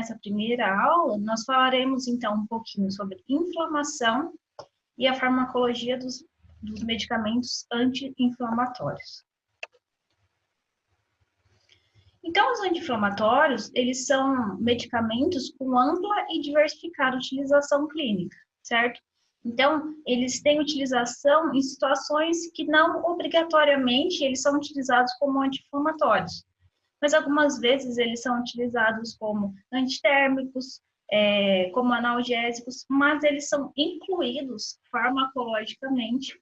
nessa primeira aula, nós falaremos então um pouquinho sobre inflamação e a farmacologia dos medicamentos anti-inflamatórios. Então, os anti-inflamatórios, eles são medicamentos com ampla e diversificada utilização clínica, certo? Então, eles têm utilização em situações que não obrigatoriamente eles são utilizados como anti-inflamatórios, mas algumas vezes eles são utilizados como antitérmicos, como analgésicos, mas eles são incluídos farmacologicamente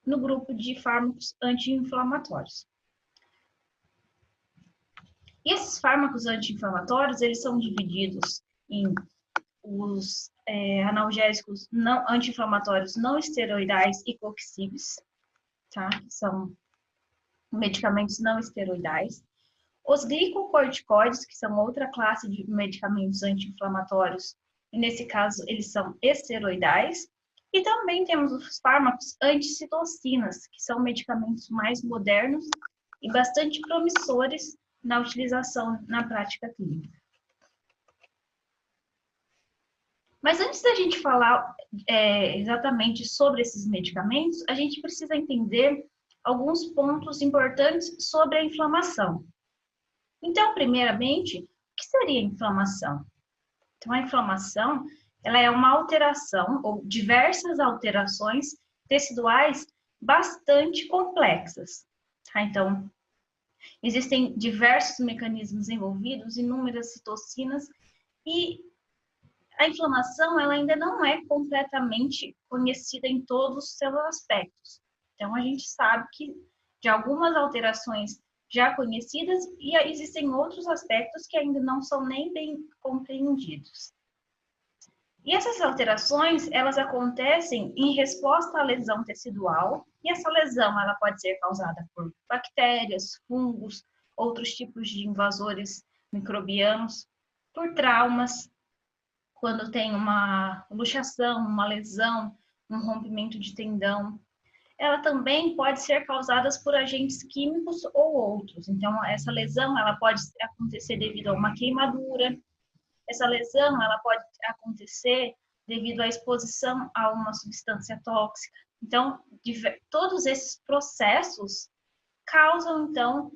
no grupo de fármacos anti-inflamatórios. E esses fármacos anti-inflamatórios, eles são divididos em os analgésicos anti-inflamatórios não esteroidais e coxibes, tá? São medicamentos não esteroidais. Os glicocorticoides, que são outra classe de medicamentos anti-inflamatórios, e nesse caso eles são esteroidais. E também temos os fármacos anticitocinas, que são medicamentos mais modernos e bastante promissores na utilização na prática clínica. Mas antes da gente falar exatamente sobre esses medicamentos, a gente precisa entender alguns pontos importantes sobre a inflamação. Então, primeiramente, o que seria inflamação? Então, a inflamação, ela é uma alteração ou diversas alterações teciduais bastante complexas, tá? Então, existem diversos mecanismos envolvidos, inúmeras citocinas, e a inflamação ela ainda não é completamente conhecida em todos os seus aspectos. Então, a gente sabe que de algumas alterações já conhecidas e existem outros aspectos que ainda não são nem bem compreendidos. E essas alterações, elas acontecem em resposta à lesão tecidual, e essa lesão ela pode ser causada por bactérias, fungos, outros tipos de invasores microbianos, por traumas, quando tem uma luxação, uma lesão, um rompimento de tendão. Ela também pode ser causada por agentes químicos ou outros. Então, essa lesão ela pode acontecer devido a uma queimadura. Essa lesão ela pode acontecer devido à exposição a uma substância tóxica. Então, todos esses processos causam, então,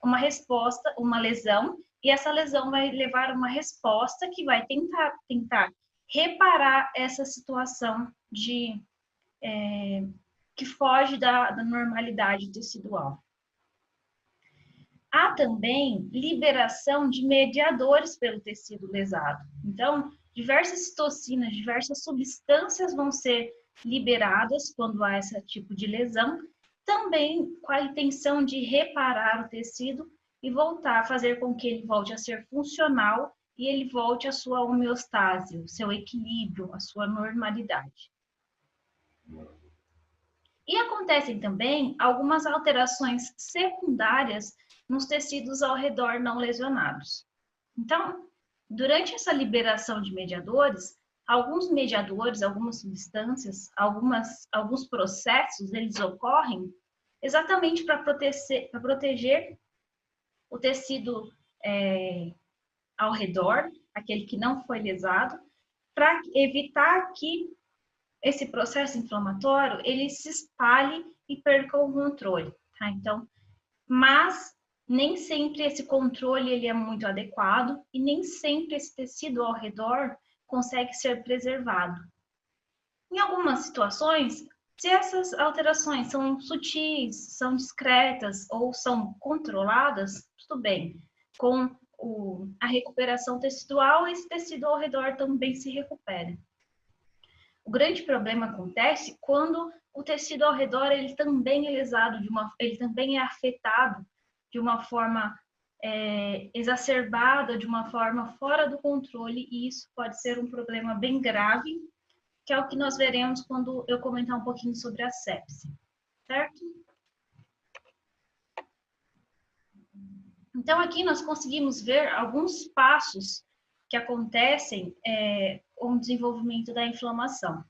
uma resposta, uma lesão, e essa lesão vai levar uma resposta que vai tentar reparar essa situação que foge da normalidade tecidual. Há também liberação de mediadores pelo tecido lesado. Então, diversas citocinas, diversas substâncias vão ser liberadas quando há esse tipo de lesão, também com a intenção de reparar o tecido e voltar a fazer com que ele volte a ser funcional e ele volte à sua homeostase, o seu equilíbrio, a sua normalidade. E acontecem também algumas alterações secundárias nos tecidos ao redor não lesionados. Então, durante essa liberação de mediadores, algumas substâncias, alguns processos, eles ocorrem exatamente para proteger o tecido ao redor, aquele que não foi lesado, para evitar que esse processo inflamatório ele se espalhe e perca o controle, tá? Então, mas nem sempre esse controle ele é muito adequado e nem sempre esse tecido ao redor consegue ser preservado. Em algumas situações, se essas alterações são sutis, são discretas ou são controladas, tudo bem. Com a recuperação tecidual, esse tecido ao redor também se recupera. O grande problema acontece quando o tecido ao redor ele também é lesado, ele também é afetado de uma forma exacerbada, de uma forma fora do controle, e isso pode ser um problema bem grave, que é o que nós veremos quando eu comentar um pouquinho sobre a sepse, certo? Então, aqui nós conseguimos ver alguns passos que acontecem com o desenvolvimento da inflamação.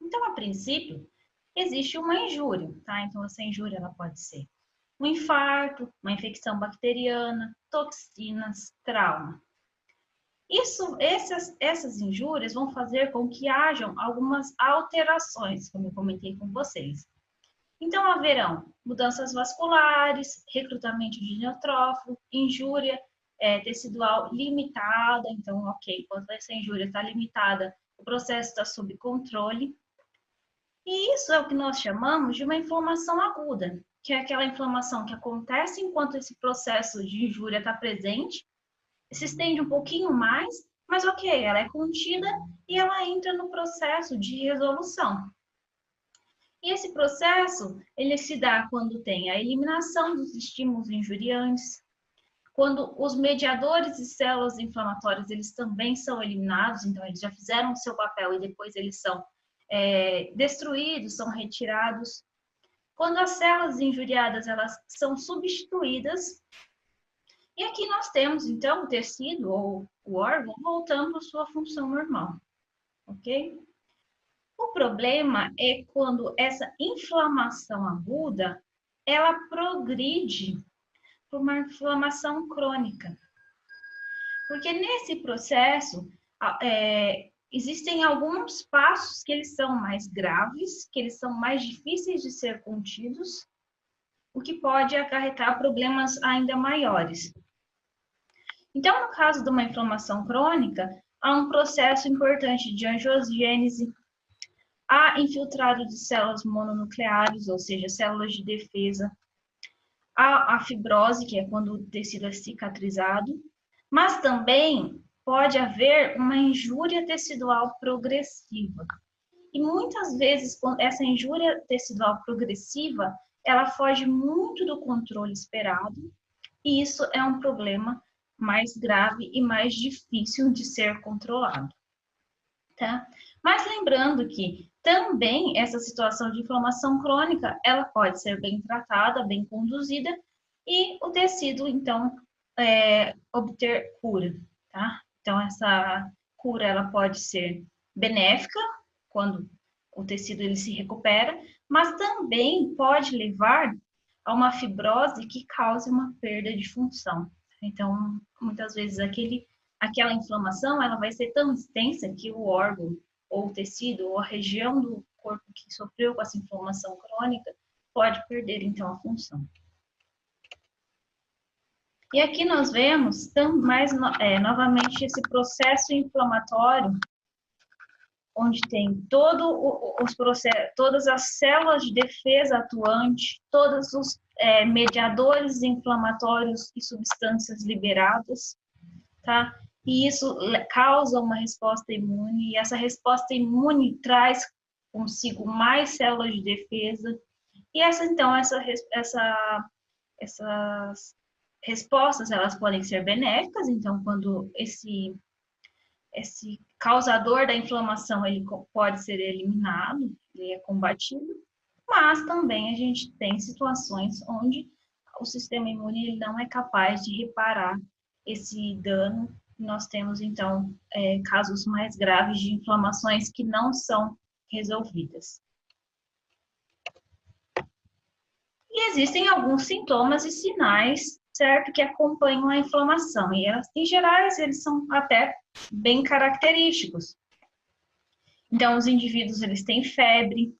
Então, a princípio, existe uma injúria, tá? Então, essa injúria ela pode ser um infarto, uma infecção bacteriana, toxinas, trauma. Essas injúrias vão fazer com que hajam algumas alterações, como eu comentei com vocês. Então, haverão mudanças vasculares, recrutamento de neutrófilo, injúria tecidual limitada. Então, ok, quando essa injúria está limitada, o processo está sob controle. E isso é o que nós chamamos de uma inflamação aguda, que é aquela inflamação que acontece enquanto esse processo de injúria está presente, se estende um pouquinho mais, mas ok, ela é contida e ela entra no processo de resolução. E esse processo, ele se dá quando tem a eliminação dos estímulos injuriantes, quando os mediadores e células inflamatórias, eles também são eliminados, então eles já fizeram o seu papel e depois eles são destruídos, são retirados. Quando as células injuriadas, elas são substituídas. E aqui nós temos, então, o tecido ou o órgão voltando à sua função normal, ok? O problema é quando essa inflamação aguda, ela progride para uma inflamação crônica. Porque nesse processo, existem alguns passos que eles são mais graves, que eles são mais difíceis de ser contidos, o que pode acarretar problemas ainda maiores. Então, no caso de uma inflamação crônica, há um processo importante de angiogênese, há infiltrado de células mononucleares, ou seja, células de defesa, há a fibrose, que é quando o tecido é cicatrizado, mas também pode haver uma injúria tecidual progressiva. E muitas vezes, essa injúria tecidual progressiva, ela foge muito do controle esperado, e isso é um problema mais grave e mais difícil de ser controlado, tá? Mas lembrando que também essa situação de inflamação crônica, ela pode ser bem tratada, bem conduzida, e o tecido, então, obter cura, tá? Então, essa cura, ela pode ser benéfica, quando o tecido ele se recupera, mas também pode levar a uma fibrose que cause uma perda de função. Então, muitas vezes, aquela inflamação, ela vai ser tão extensa que o órgão, ou o tecido, ou a região do corpo que sofreu com essa inflamação crônica, pode perder, então, a função. E aqui nós vemos novamente esse processo inflamatório, onde tem todas as células de defesa atuante, todos os mediadores inflamatórios e substâncias liberadas, tá? E isso causa uma resposta imune, e essa resposta imune traz consigo mais células de defesa, e essas respostas, elas podem ser benéficas, então, quando esse causador da inflamação, ele pode ser eliminado, ele é combatido, mas também a gente tem situações onde o sistema imune ele não é capaz de reparar esse dano. Nós temos, então, casos mais graves de inflamações que não são resolvidas. E existem alguns sintomas e sinais, certo, que acompanham a inflamação. E, em geral, eles são até bem característicos. Então, os indivíduos, eles têm febre.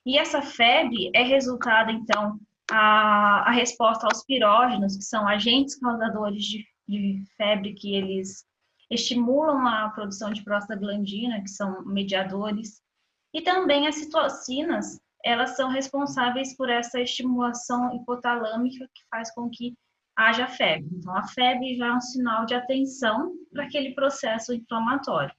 E essa febre é resultada, então, a resposta aos pirógenos, que são agentes causadores de febre, que eles estimulam a produção de prostaglandina, que são mediadores. E também as citocinas, elas são responsáveis por essa estimulação hipotalâmica que faz com que haja febre. Então, a febre já é um sinal de atenção para aquele processo inflamatório.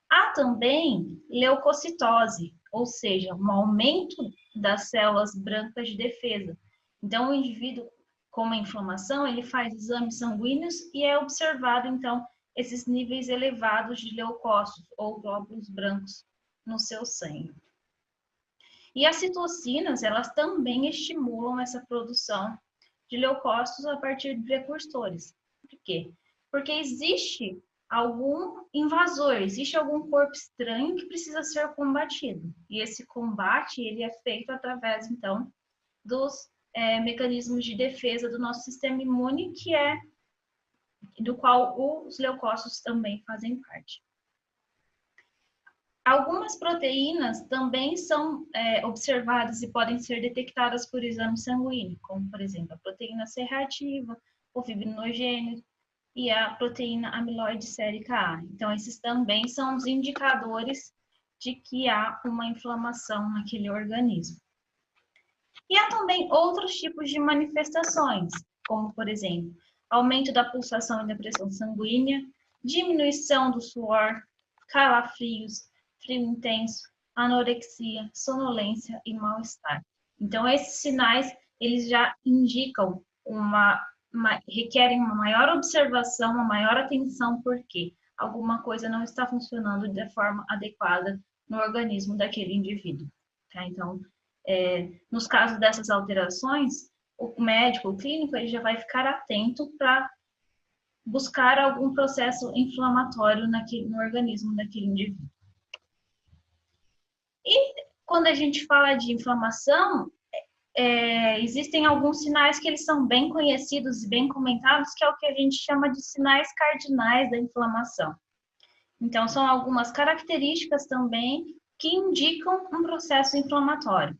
Há também leucocitose, ou seja, um aumento das células brancas de defesa. Então, o indivíduo com uma inflamação, ele faz exames sanguíneos e é observado, então, esses níveis elevados de leucócitos, ou glóbulos brancos, no seu sangue. E as citocinas, elas também estimulam essa produção de leucócitos a partir de precursores. Por quê? Porque existe algum invasor, existe algum corpo estranho que precisa ser combatido. E esse combate, ele é feito através, então, dos mecanismos de defesa do nosso sistema imune, que do qual os leucócitos também fazem parte. Algumas proteínas também são observadas e podem ser detectadas por exame sanguíneo, como, por exemplo, a proteína C reativa, o fibrinogênio e a proteína amiloide sérica A. Então, esses também são os indicadores de que há uma inflamação naquele organismo. E há também outros tipos de manifestações, como, por exemplo, aumento da pulsação e da pressão sanguínea, diminuição do suor, calafrios, frio intenso, anorexia, sonolência e mal-estar. Então, esses sinais, eles já indicam requerem uma maior observação, uma maior atenção, porque alguma coisa não está funcionando de forma adequada no organismo daquele indivíduo. Tá? Então, nos casos dessas alterações, o médico, o clínico, ele já vai ficar atento para buscar algum processo inflamatório no organismo daquele indivíduo. E quando a gente fala de inflamação, existem alguns sinais que eles são bem conhecidos e bem comentados, que é o que a gente chama de sinais cardinais da inflamação. Então, são algumas características também que indicam um processo inflamatório.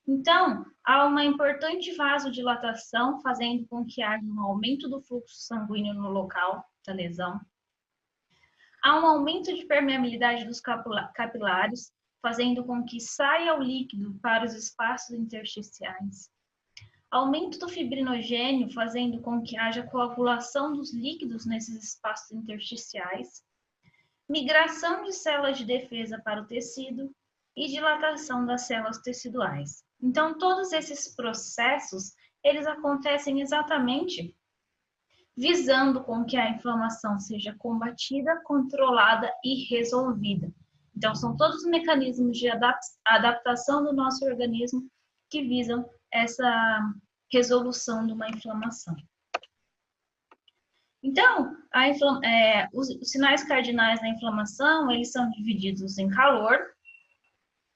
Então, há uma importante vasodilatação, fazendo com que haja um aumento do fluxo sanguíneo no local da lesão. Há um aumento de permeabilidade dos capilares, fazendo com que saia o líquido para os espaços intersticiais. Aumento do fibrinogênio, fazendo com que haja coagulação dos líquidos nesses espaços intersticiais. Migração de células de defesa para o tecido e dilatação das células teciduais. Então, todos esses processos, eles acontecem exatamente visando com que a inflamação seja combatida, controlada e resolvida. Então, são todos os mecanismos de adaptação do nosso organismo que visam essa resolução de uma inflamação. Então, os sinais cardinais da inflamação, eles são divididos em calor,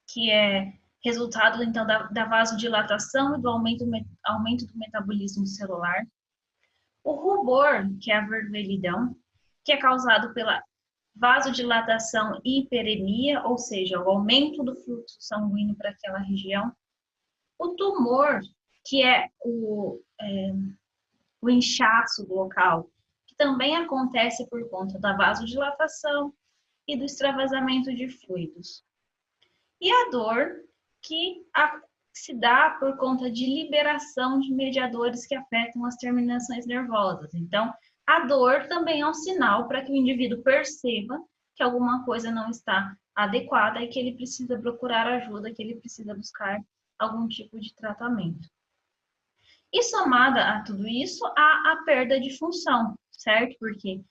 que é resultado, então, da vasodilatação e do aumento do metabolismo celular. O rubor, que é a vermelhidão, que é causado pela vasodilatação e hiperemia, ou seja, o aumento do fluxo sanguíneo para aquela região. O tumor, que é o inchaço do local, que também acontece por conta da vasodilatação e do extravasamento de fluidos. E a dor, que se dá por conta de liberação de mediadores que afetam as terminações nervosas. Então, a dor também é um sinal para que o indivíduo perceba que alguma coisa não está adequada e que ele precisa procurar ajuda, que ele precisa buscar algum tipo de tratamento. E somada a tudo isso, há a perda de função, certo? Porque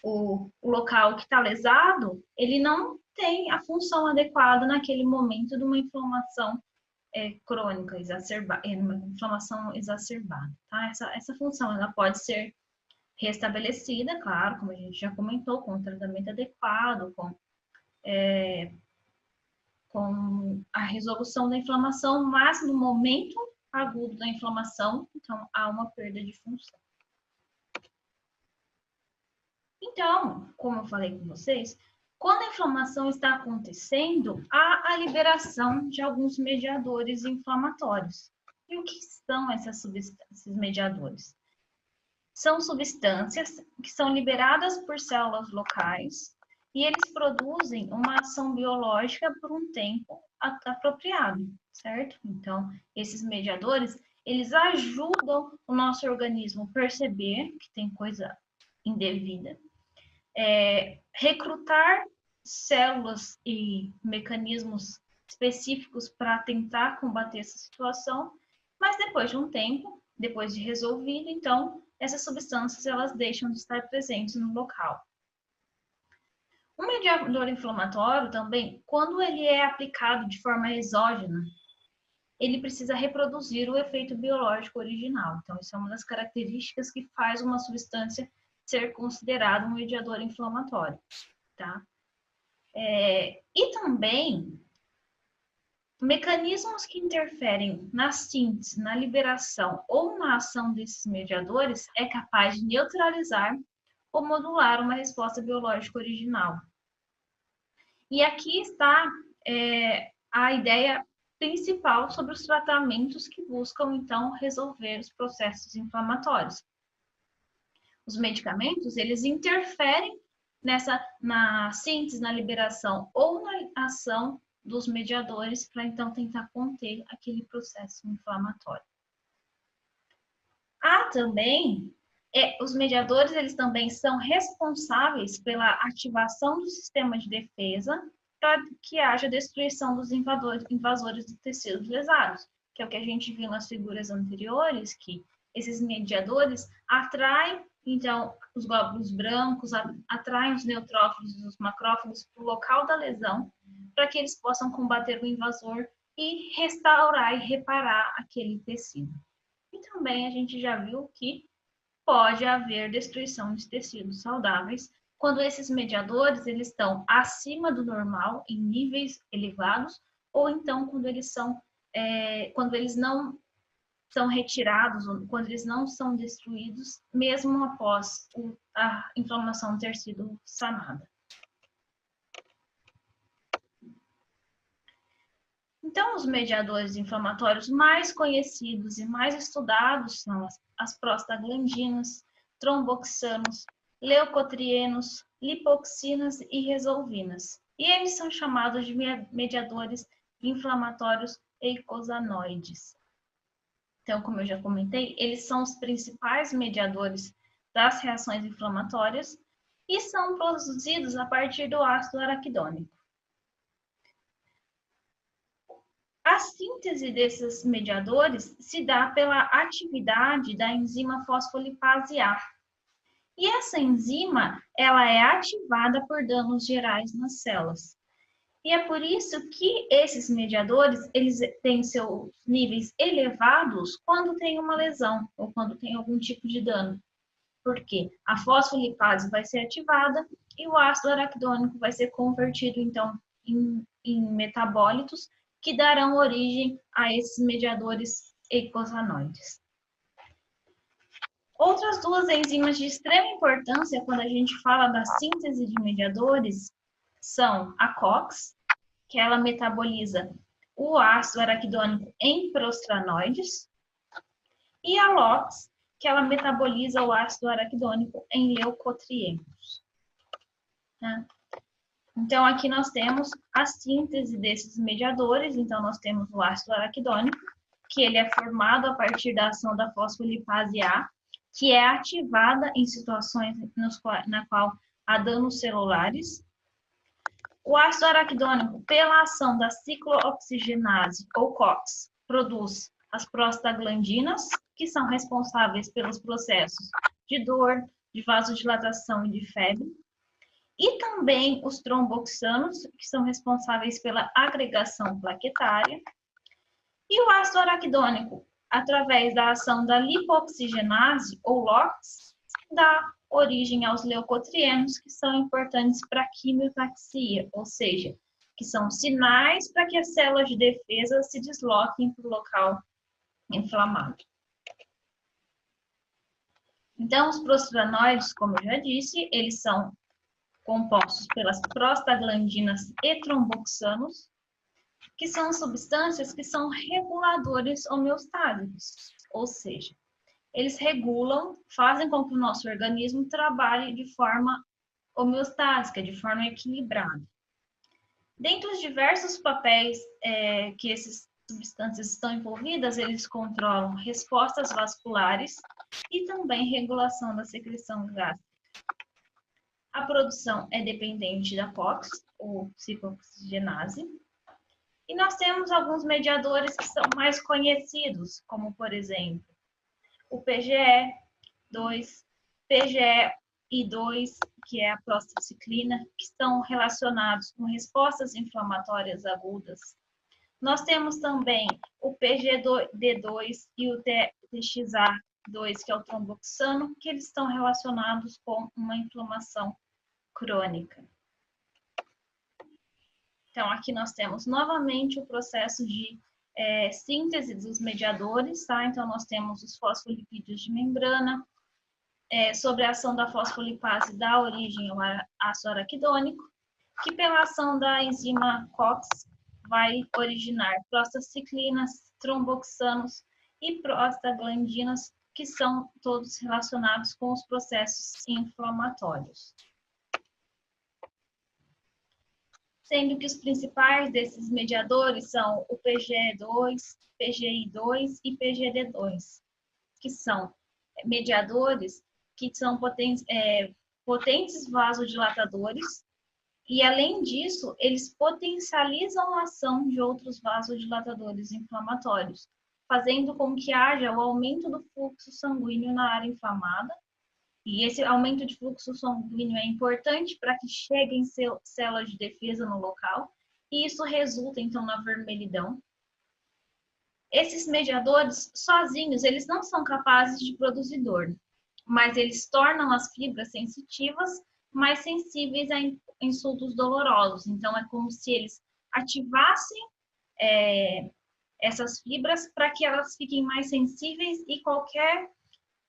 o local que está lesado, ele não tem a função adequada naquele momento de uma inflamação crônica, uma inflamação exacerbada. Tá? Essa função ela pode ser restabelecida, claro, como a gente já comentou, com um tratamento adequado, com a resolução da inflamação, mas no momento agudo da inflamação, então há uma perda de função. Então, como eu falei com vocês, quando a inflamação está acontecendo, há a liberação de alguns mediadores inflamatórios. E o que são esses mediadores? São substâncias que são liberadas por células locais e eles produzem uma ação biológica por um tempo apropriado, certo? Então, esses mediadores, eles ajudam o nosso organismo a perceber que tem coisa indevida, recrutar células e mecanismos específicos para tentar combater essa situação, mas depois de um tempo, depois de resolvido, então, essas substâncias elas deixam de estar presentes no local. Um mediador inflamatório também, quando ele é aplicado de forma exógena, ele precisa reproduzir o efeito biológico original. Então, isso é uma das características que faz uma substância ser considerada um mediador inflamatório, tá? E também, mecanismos que interferem na síntese, na liberação ou na ação desses mediadores é capaz de neutralizar ou modular uma resposta biológica original. E aqui está a ideia principal sobre os tratamentos que buscam, então, resolver os processos inflamatórios. Os medicamentos, eles interferem na síntese, na liberação ou na ação dos mediadores para, então, tentar conter aquele processo inflamatório. Há também, os mediadores, eles também são responsáveis pela ativação do sistema de defesa para que haja destruição dos invasores de tecidos lesados, que é o que a gente viu nas figuras anteriores, que esses mediadores atraem, então, os glóbulos brancos, atraem os neutrófilos e os macrófagos para o local da lesão, para que eles possam combater o invasor e restaurar e reparar aquele tecido. E também a gente já viu que pode haver destruição de tecidos saudáveis quando esses mediadores eles estão acima do normal, em níveis elevados, ou então quando eles não são retirados, ou quando eles não são destruídos, mesmo após a inflamação ter sido sanada. Então, os mediadores inflamatórios mais conhecidos e mais estudados são as prostaglandinas, tromboxanos, leucotrienos, lipoxinas e resolvinas. E eles são chamados de mediadores inflamatórios eicosanoides. Então, como eu já comentei, eles são os principais mediadores das reações inflamatórias e são produzidos a partir do ácido araquidônico. A síntese desses mediadores se dá pela atividade da enzima fosfolipase A. E essa enzima, ela é ativada por danos gerais nas células. E é por isso que esses mediadores, eles têm seus níveis elevados quando tem uma lesão ou quando tem algum tipo de dano. Porque a fosfolipase vai ser ativada e o ácido araquidônico vai ser convertido, então, em metabólitos que darão origem a esses mediadores eicosanoides. Outras duas enzimas de extrema importância quando a gente fala da síntese de mediadores são a COX, que ela metaboliza o ácido araquidônico em prostranoides, e a LOX, que ela metaboliza o ácido araquidônico em leucotrienos. Então, aqui nós temos a síntese desses mediadores. Então, nós temos o ácido araquidônico, que ele é formado a partir da ação da fosfolipase A, que é ativada em situações na qual há danos celulares. O ácido araquidônico, pela ação da ciclooxigenase, ou COX, produz as prostaglandinas, que são responsáveis pelos processos de dor, de vasodilatação e de febre. E também os tromboxanos, que são responsáveis pela agregação plaquetária. E o ácido araquidônico, através da ação da lipoxigenase, ou LOX, dá origem aos leucotrienos, que são importantes para a quimiotaxia, ou seja, que são sinais para que as células de defesa se desloquem para o local inflamado. Então, os prostranoides, como eu já disse, eles são compostos pelas prostaglandinas e tromboxanos, que são substâncias que são reguladores homeostásicos, ou seja, eles regulam, fazem com que o nosso organismo trabalhe de forma homeostásica, de forma equilibrada. Dentre os diversos papéis que essas substâncias estão envolvidas, eles controlam respostas vasculares e também regulação da secreção gástrica. A produção é dependente da COX, ou ciclooxigenase. E nós temos alguns mediadores que são mais conhecidos, como, por exemplo, o PGE2, PGE-I2, que é a prostacyclina, que estão relacionados com respostas inflamatórias agudas. Nós temos também o PGD2 e o TXA2, que é o tromboxano, que eles estão relacionados com uma inflamação crônica. Então, aqui nós temos novamente o processo de síntese dos mediadores, tá? Então, nós temos os fosfolipídios de membrana, sobre a ação da fosfolipase dá origem ao ácido araquidônico, que pela ação da enzima COX vai originar prostaciclinas, tromboxanos e prostaglandinas, que são todos relacionados com os processos inflamatórios. Sendo que os principais desses mediadores são o PGE2, PGI2 e PGD2, que são mediadores que são potentes vasodilatadores e, além disso, eles potencializam a ação de outros vasodilatadores inflamatórios, fazendo com que haja o aumento do fluxo sanguíneo na área inflamada. E esse aumento de fluxo sanguíneo é importante para que cheguem células de defesa no local, e isso resulta, então, na vermelhidão. Esses mediadores, sozinhos, eles não são capazes de produzir dor, mas eles tornam as fibras sensitivas mais sensíveis a insultos dolorosos. Então, é como se eles ativassem essas fibras para que elas fiquem mais sensíveis e qualquer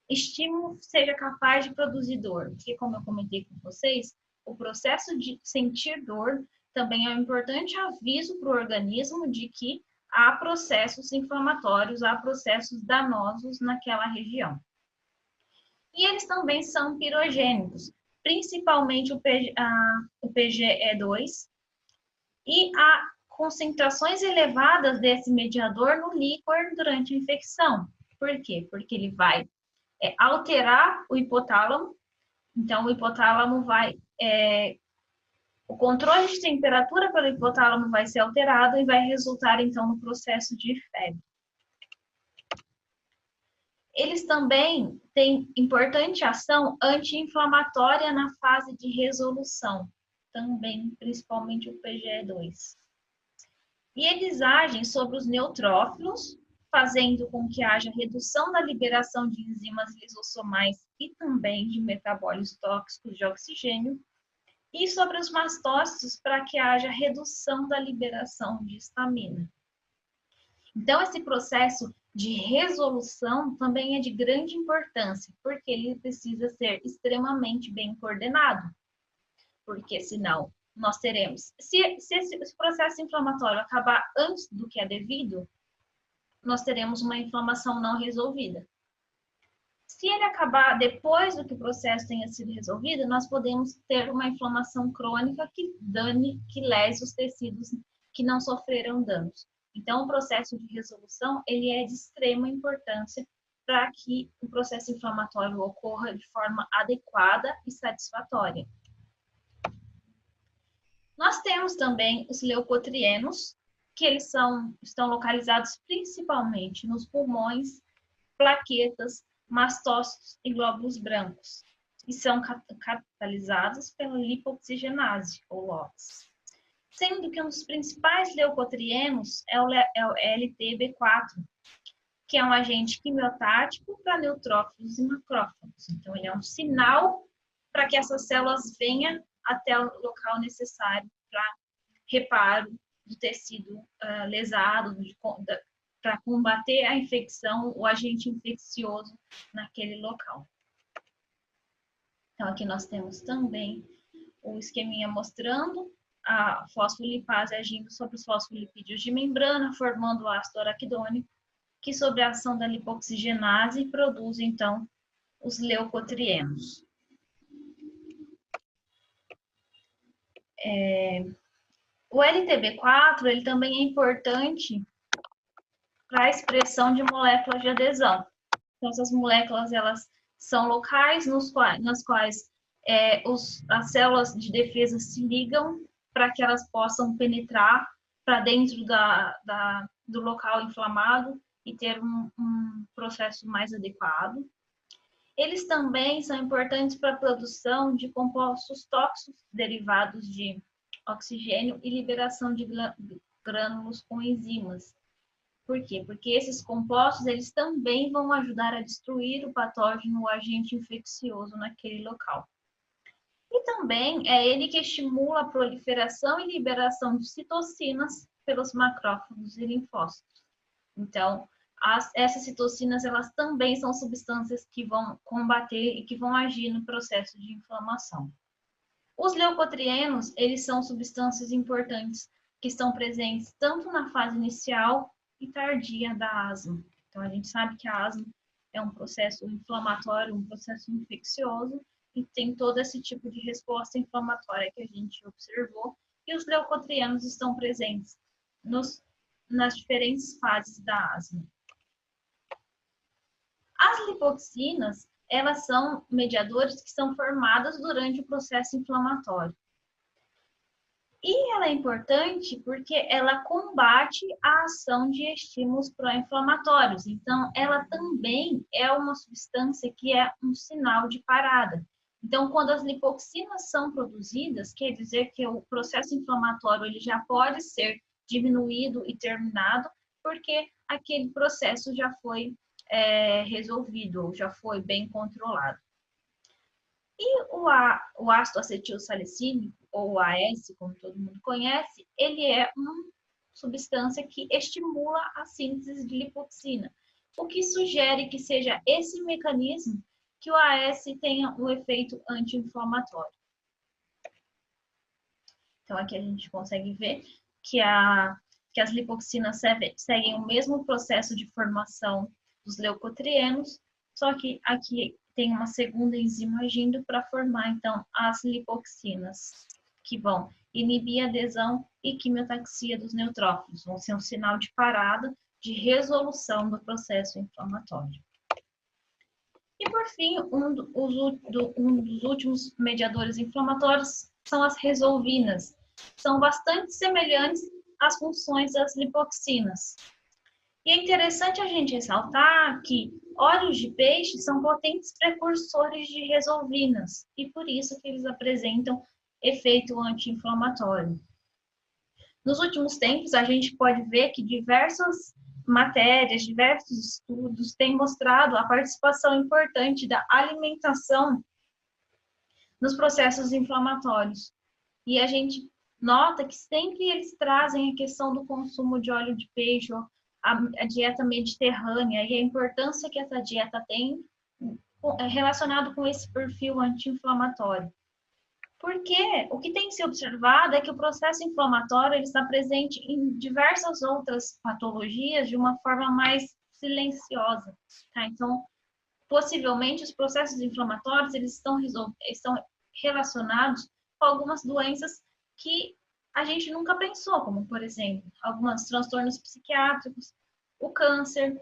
estímulo seja capaz de produzir dor. Porque, como eu comentei com vocês, o processo de sentir dor também é um importante aviso para o organismo de que há processos inflamatórios, há processos danosos naquela região. E eles também são pirogênicos, principalmente o PGE2, e há concentrações elevadas desse mediador no líquor durante a infecção. Por quê? Porque ele vai alterar o hipotálamo. Então, o hipotálamo vai... o controle de temperatura pelo hipotálamo vai ser alterado e vai resultar, então, no processo de febre. Eles também têm importante ação anti-inflamatória na fase de resolução, também, principalmente o PGE2. E eles agem sobre os neutrófilos, fazendo com que haja redução da liberação de enzimas lisossomais e também de metabólitos tóxicos de oxigênio, e sobre os mastócitos para que haja redução da liberação de histamina. Então, esse processo de resolução também é de grande importância, porque ele precisa ser extremamente bem coordenado. Porque senão nós teremos, se esse processo inflamatório acabar antes do que é devido, nós teremos uma inflamação não resolvida. Se ele acabar depois do que o processo tenha sido resolvido, nós podemos ter uma inflamação crônica que lese os tecidos que não sofreram danos. Então, o processo de resolução, ele é de extrema importância para que o processo inflamatório ocorra de forma adequada e satisfatória. Nós temos também os leucotrienos, que eles estão localizados principalmente nos pulmões, plaquetas, mastócitos e glóbulos brancos, e são catalisados pela lipoxigenase, ou LOX. Sendo que um dos principais leucotrienos é o LTB4, que é um agente quimiotático para neutrófilos e macrófagos. Então, ele é um sinal para que essas células venham até o local necessário para reparo do tecido lesado, para combater a infecção, o agente infeccioso naquele local. Então, aqui nós temos também o esqueminha mostrando a fosfolipase agindo sobre os fosfolipídios de membrana, formando o ácido araquidônico, que, sob a ação da lipoxigenase, produz, então, os leucotrienos. O LTB4, ele também é importante para a expressão de moléculas de adesão. Então, essas moléculas, elas são locais nas quais as células de defesa se ligam para que elas possam penetrar para dentro do local inflamado e ter um processo mais adequado. Eles também são importantes para a produção de compostos tóxicos derivados de oxigênio e liberação de grânulos com enzimas. Por quê? Porque esses compostos, eles também vão ajudar a destruir o patógeno, o agente infeccioso naquele local. E também é ele que estimula a proliferação e liberação de citocinas pelos macrófagos e linfócitos. Então, essas citocinas, elas também são substâncias que vão combater e que vão agir no processo de inflamação. Os leucotrienos, eles são substâncias importantes que estão presentes tanto na fase inicial e tardia da asma. Então, a gente sabe que a asma é um processo inflamatório, um processo infeccioso, e tem todo esse tipo de resposta inflamatória que a gente observou, e os leucotrienos estão presentes nas diferentes fases da asma. As lipoxinas, elas são mediadores que são formados durante o processo inflamatório. E ela é importante porque ela combate a ação de estímulos pró-inflamatórios. Então, ela também é uma substância que é um sinal de parada. Então, quando as lipoxinas são produzidas, quer dizer que o processo inflamatório ele já pode ser diminuído e terminado, porque aquele processo já foi resolvido, já foi bem controlado. E o ácido acetil salicílico, ou AS, como todo mundo conhece, ele é uma substância que estimula a síntese de lipoxina, o que sugere que seja esse mecanismo que o AS tenha um efeito anti-inflamatório. Então, aqui a gente consegue ver que as lipoxinas seguem o mesmo processo de formação dos leucotrienos, só que aqui tem uma segunda enzima agindo para formar, então, as lipoxinas, que vão inibir a adesão e quimiotaxia dos neutrófilos, vão ser um sinal de parada, de resolução do processo inflamatório. E, por fim, um dos últimos mediadores inflamatórios são as resolvinas. São bastante semelhantes às funções das lipoxinas. E é interessante a gente ressaltar que óleos de peixe são potentes precursores de resolvinas e por isso que eles apresentam efeito anti-inflamatório. Nos últimos tempos, a gente pode ver que diversas matérias, diversos estudos têm mostrado a participação importante da alimentação nos processos inflamatórios. E a gente nota que sempre eles trazem a questão do consumo de óleo de peixe, a dieta mediterrânea e a importância que essa dieta tem relacionado com esse perfil anti-inflamatório. Porque o que tem se observado é que o processo inflamatório ele está presente em diversas outras patologias de uma forma mais silenciosa. Tá? Então, possivelmente, os processos inflamatórios eles estão relacionados com algumas doenças que a gente nunca pensou, como, por exemplo, alguns transtornos psiquiátricos, o câncer,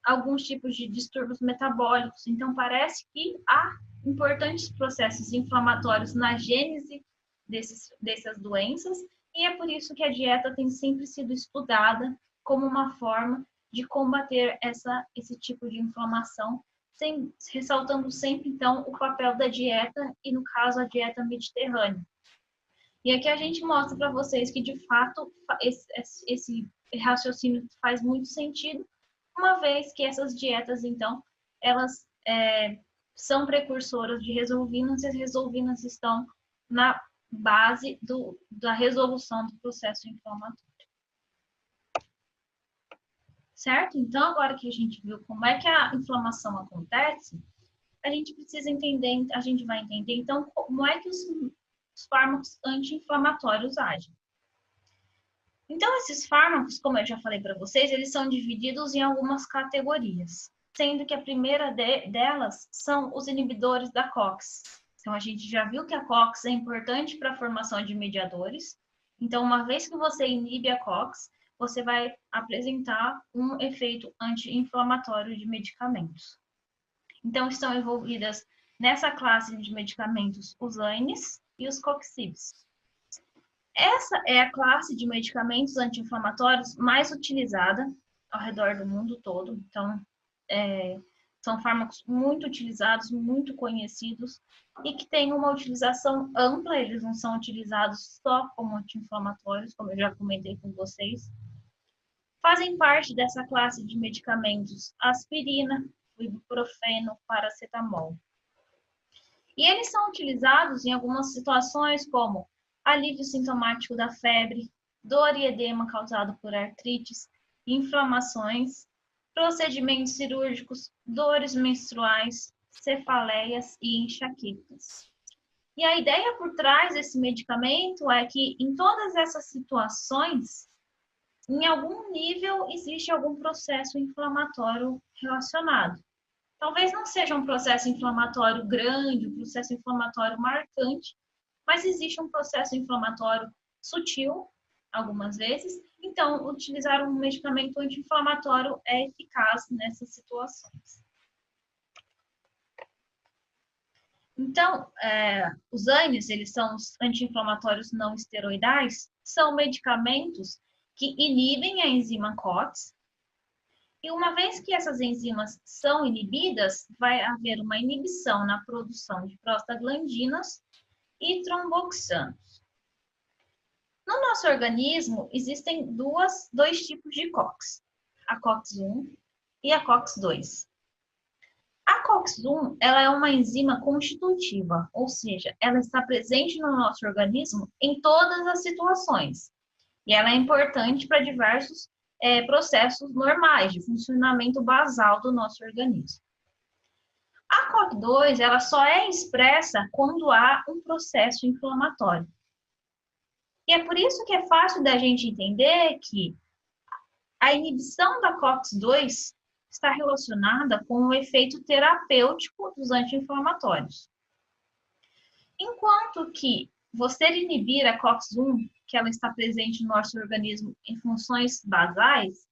alguns tipos de distúrbios metabólicos. Então, parece que há importantes processos inflamatórios na gênese dessas doenças, e é por isso que a dieta tem sempre sido estudada como uma forma de combater esse tipo de inflamação, ressaltando sempre, então, o papel da dieta, e no caso, a dieta mediterrânea. E aqui a gente mostra para vocês que, de fato, esse raciocínio faz muito sentido, uma vez que essas dietas, então, elas são precursoras de resolvinas, e as resolvinas estão na base da resolução do processo inflamatório. Certo? Então, agora que a gente viu como é que a inflamação acontece, a gente precisa entender, a gente vai entender, então, como é que os fármacos anti-inflamatórios agem. Então, esses fármacos, como eu já falei para vocês, eles são divididos em algumas categorias, sendo que a primeira delas são os inibidores da COX. Então, a gente já viu que a COX é importante para a formação de mediadores. Então, uma vez que você inibe a COX, você vai apresentar um efeito anti-inflamatório de medicamentos. Então, estão envolvidas nessa classe de medicamentos os ANES e os COXIBs. Essa é a classe de medicamentos anti-inflamatórios mais utilizada ao redor do mundo todo. Então, são fármacos muito utilizados, muito conhecidos e que têm uma utilização ampla. Eles não são utilizados só como anti-inflamatórios, como eu já comentei com vocês. Fazem parte dessa classe de medicamentos aspirina, ibuprofeno, paracetamol. E eles são utilizados em algumas situações como alívio sintomático da febre, dor e edema causado por artrites, inflamações procedimentos cirúrgicos, dores menstruais, cefaleias e enxaquecas. E a ideia por trás desse medicamento é que em todas essas situações, em algum nível existe algum processo inflamatório relacionado. Talvez não seja um processo inflamatório grande, um processo inflamatório marcante, mas existe um processo inflamatório sutil, algumas vezes. Então, utilizar um medicamento anti-inflamatório é eficaz nessas situações. Então, os ANES, eles são os anti-inflamatórios não esteroidais, são medicamentos que inibem a enzima COX, e uma vez que essas enzimas são inibidas, vai haver uma inibição na produção de prostaglandinas e tromboxanos. No nosso organismo, existem dois tipos de COX, a COX-1 e a COX-2. A COX-1, ela é uma enzima constitutiva, ou seja, ela está presente no nosso organismo em todas as situações. E ela é importante para diversos processos normais de funcionamento basal do nosso organismo. A COX-2, ela só é expressa quando há um processo inflamatório. E é por isso que é fácil da gente entender que a inibição da COX-2 está relacionada com o efeito terapêutico dos anti-inflamatórios. Enquanto que você inibir a COX-1, que ela está presente no nosso organismo em funções basais,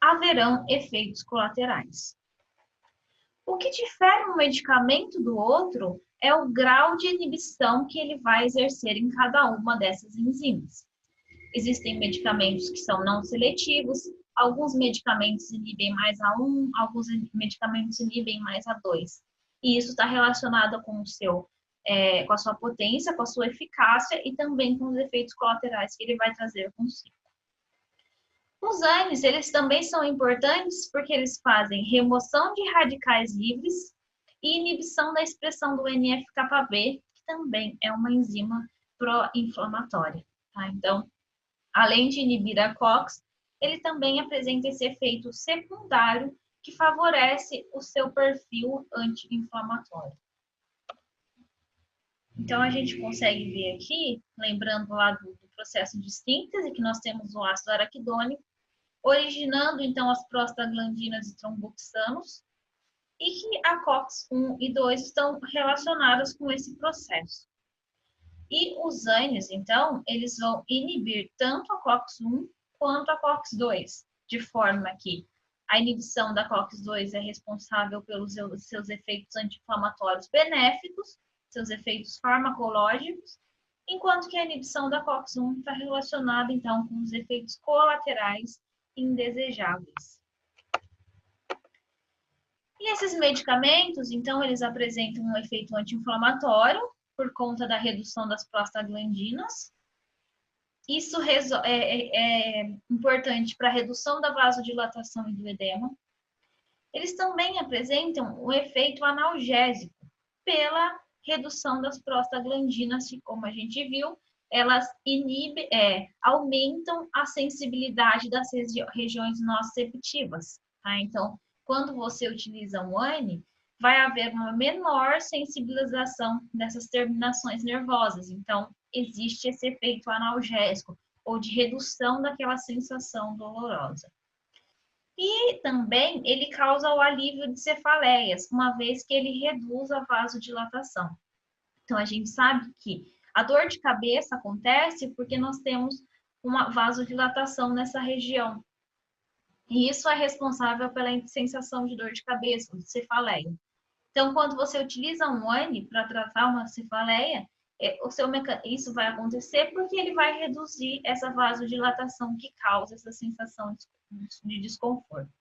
haverão efeitos colaterais. O que difere um medicamento do outro é o grau de inibição que ele vai exercer em cada uma dessas enzimas. Existem medicamentos que são não seletivos, alguns medicamentos inibem mais a 1, alguns medicamentos inibem mais a 2. E isso está relacionado com com a sua potência, com a sua eficácia e também com os efeitos colaterais que ele vai trazer consigo. Os ANES, eles também são importantes porque eles fazem remoção de radicais livres e inibição da expressão do NF-κB, que também é uma enzima pró-inflamatória. Tá? Então, além de inibir a COX, ele também apresenta esse efeito secundário que favorece o seu perfil anti-inflamatório. Então, a gente consegue ver aqui, lembrando lá do processo de síntese, que nós temos o ácido araquidônico, originando, então, as prostaglandinas e tromboxanos, e que a COX-1 e 2 estão relacionadas com esse processo. E os ANES, então, eles vão inibir tanto a COX-1 quanto a COX-2, de forma que a inibição da COX-2 é responsável pelos seus efeitos anti-inflamatórios benéficos, seus efeitos farmacológicos, enquanto que a inibição da COX-1 está relacionada, então, com os efeitos colaterais indesejáveis. E esses medicamentos, então, eles apresentam um efeito anti-inflamatório por conta da redução das prostaglandinas. Isso é importante para a redução da vasodilatação e do edema. Eles também apresentam o efeito analgésico pela redução das prostaglandinas, que, como a gente viu, elas aumentam a sensibilidade das regiões nociceptivas. Tá? Então, quando você utiliza um ANE, vai haver uma menor sensibilização dessas terminações nervosas. Então, existe esse efeito analgésico ou de redução daquela sensação dolorosa. E também ele causa o alívio de cefaleias, uma vez que ele reduz a vasodilatação. Então, a gente sabe que a dor de cabeça acontece porque nós temos uma vasodilatação nessa região. E isso é responsável pela sensação de dor de cabeça, de cefaleia. Então, quando você utiliza um ANE para tratar uma cefaleia, isso vai acontecer porque ele vai reduzir essa vasodilatação que causa essa sensação de desconforto.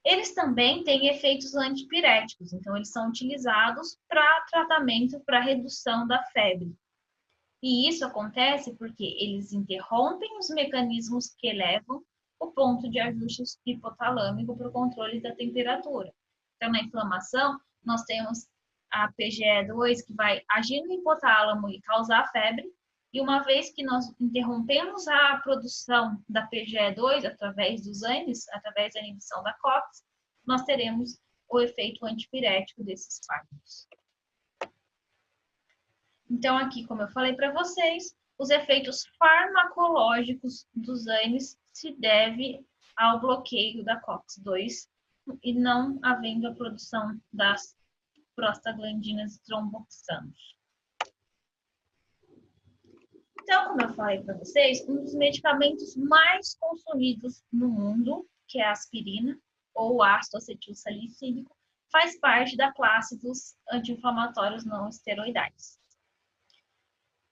Eles também têm efeitos antipiréticos, então eles são utilizados para tratamento, para redução da febre. E isso acontece porque eles interrompem os mecanismos que elevam o ponto de ajuste hipotalâmico para o controle da temperatura. Então, na inflamação, nós temos a PGE2 que vai agir no hipotálamo e causar febre, E uma vez que nós interrompemos a produção da PGE2 através dos ANES, através da inibição da COX, nós teremos o efeito antipirético desses fármacos. Então, aqui, como eu falei para vocês, os efeitos farmacológicos dos ANES se devem ao bloqueio da COX-2 e não havendo a produção das prostaglandinas tromboxanos. Então, como eu falei para vocês, um dos medicamentos mais consumidos no mundo, que é a aspirina, ou ácido acetilsalicílico, faz parte da classe dos anti-inflamatórios não esteroidais.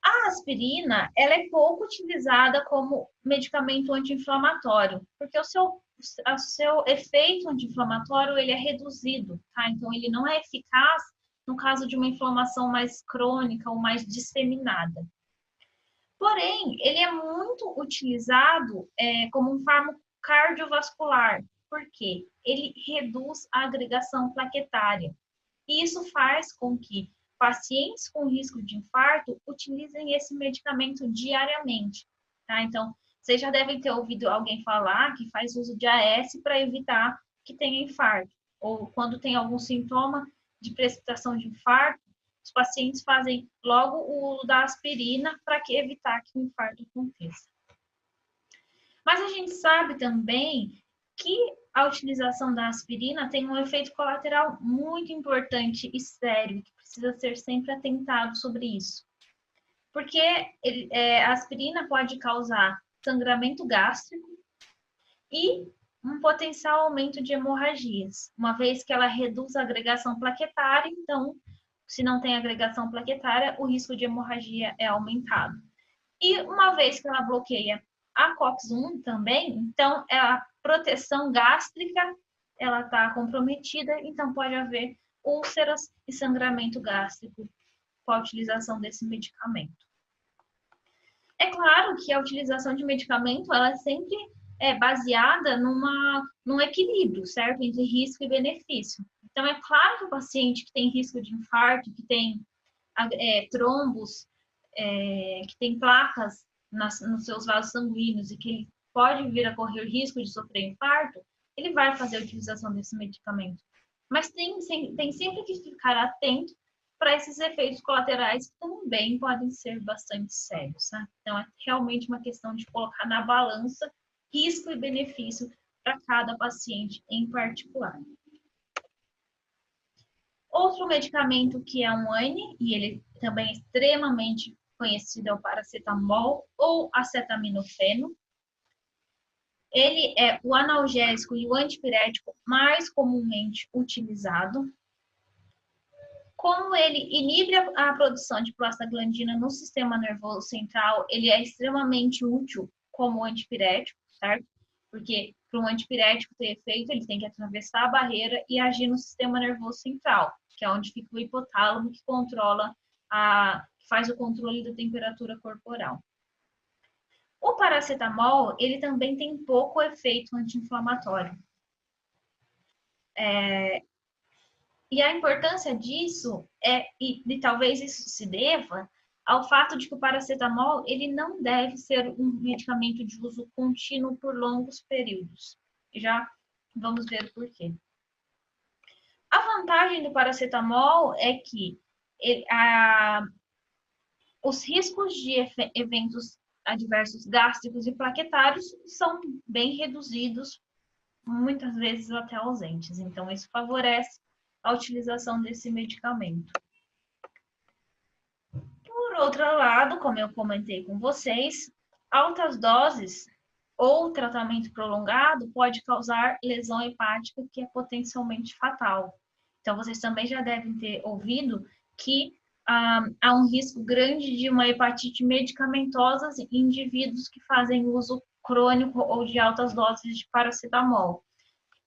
A aspirina, ela é pouco utilizada como medicamento anti-inflamatório, porque o seu efeito anti-inflamatório ele é reduzido, tá? Então, ele não é eficaz no caso de uma inflamação mais crônica ou mais disseminada. Porém, ele é muito utilizado como um fármaco cardiovascular, porque ele reduz a agregação plaquetária. E isso faz com que pacientes com risco de infarto utilizem esse medicamento diariamente, tá? Então, vocês já devem ter ouvido alguém falar que faz uso de AS para evitar que tenha infarto. Ou quando tem algum sintoma de precipitação de infarto, os pacientes fazem logo o uso da aspirina para evitar que o infarto aconteça. Mas a gente sabe também que a utilização da aspirina tem um efeito colateral muito importante e sério, que precisa ser sempre atentado sobre isso. Porque a aspirina pode causar sangramento gástrico e um potencial aumento de hemorragias, uma vez que ela reduz a agregação plaquetária, então, se não tem agregação plaquetária, o risco de hemorragia é aumentado. E uma vez que ela bloqueia a COX-1 também, então a proteção gástrica ela está comprometida, então pode haver úlceras e sangramento gástrico com a utilização desse medicamento. É claro que a utilização de medicamento ela sempre é baseada num equilíbrio, certo? Entre risco e benefício. Então, é claro que o paciente que tem risco de infarto, que tem trombos, que tem placas nos seus vasos sanguíneos e que ele pode vir a correr risco de sofrer infarto, ele vai fazer a utilização desse medicamento. Mas tem sempre que ficar atento para esses efeitos colaterais que também podem ser bastante sérios, né? Então, é realmente uma questão de colocar na balança risco e benefício para cada paciente em particular. Outro medicamento que é um ANE, e ele também é extremamente conhecido, é o paracetamol ou acetaminofeno. Ele é o analgésico e o antipirético mais comumente utilizado. Como ele inibe a produção de prostaglandina no sistema nervoso central, ele é extremamente útil como antipirético, certo? Porque para um antipirético ter efeito, ele tem que atravessar a barreira e agir no sistema nervoso central, que é onde fica o hipotálamo, que controla que faz o controle da temperatura corporal. O paracetamol, ele também tem pouco efeito anti-inflamatório. E a importância disso e talvez isso se deva ao fato de que o paracetamol ele não deve ser um medicamento de uso contínuo por longos períodos. Já vamos ver por quê. A vantagem do paracetamol é que os riscos de eventos adversos gástricos e plaquetários são bem reduzidos, muitas vezes até ausentes. Então, isso favorece a utilização desse medicamento. Por outro lado, como eu comentei com vocês, altas doses ou tratamento prolongado pode causar lesão hepática que é potencialmente fatal. Então, vocês também já devem ter ouvido que há um risco grande de uma hepatite medicamentosa em indivíduos que fazem uso crônico ou de altas doses de paracetamol.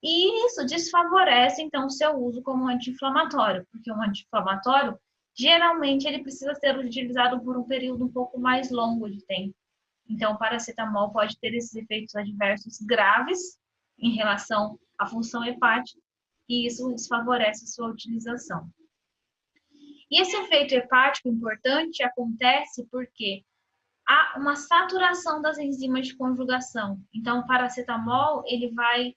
E isso desfavorece, então, o seu uso como anti-inflamatório, porque um anti-inflamatório, geralmente, ele precisa ser utilizado por um período um pouco mais longo de tempo. Então, o paracetamol pode ter esses efeitos adversos graves em relação à função hepática, e isso desfavorece a sua utilização. E esse efeito hepático importante acontece porque há uma saturação das enzimas de conjugação. Então, o paracetamol, ele vai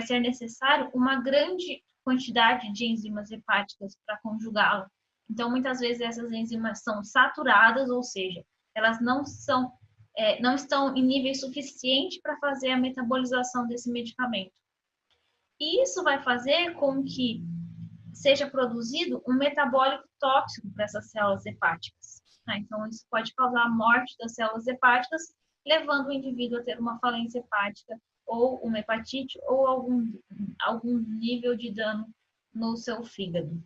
ser necessário uma grande quantidade de enzimas hepáticas para conjugá-lo. Então, muitas vezes essas enzimas são saturadas, ou seja, elas não estão em nível suficiente para fazer a metabolização desse medicamento. E isso vai fazer com que seja produzido um metabólico tóxico para essas células hepáticas. Então, isso pode causar a morte das células hepáticas, levando o indivíduo a ter uma falência hepática ou uma hepatite ou algum nível de dano no seu fígado.